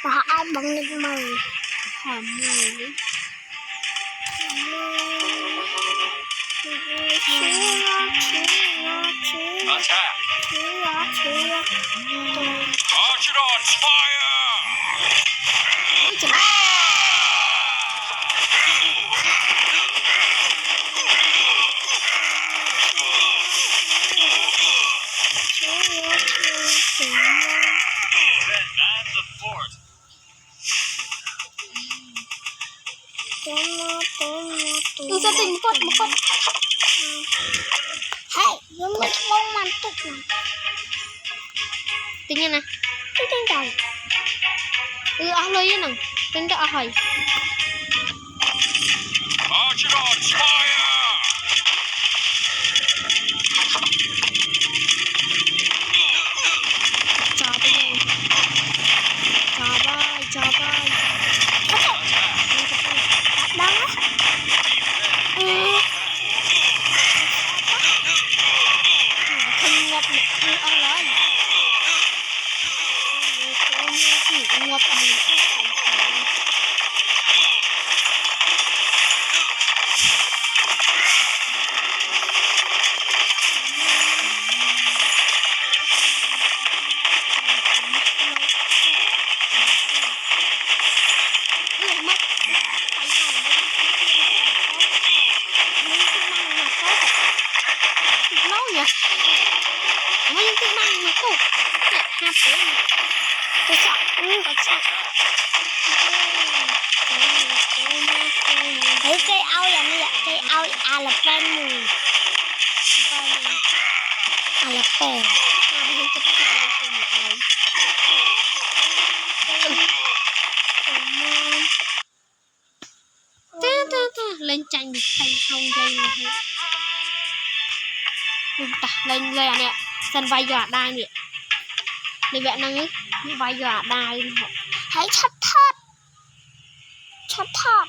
và ai bằng lên mày hỏi mày Archidons, fire! Man the fort. Tôi sẽ tìm một con. Hey, yung mất bông màn tục mà. Tính nha nè. Tôi tính đầu. Ahloy yun ang. Tính ka ahoy. Archidons, fire! Chabay. Đó. Không ngọc nữa. Ahloy. Ngọc Thấy cây ao là như vậy, cây ao là pen mùi. Là pen. lên tranh được thành không dây mà thôi. Lên nè, sân vai dọa đai nè. Để vẽ năng ấy, vai dọa đai. Thấy chót thót.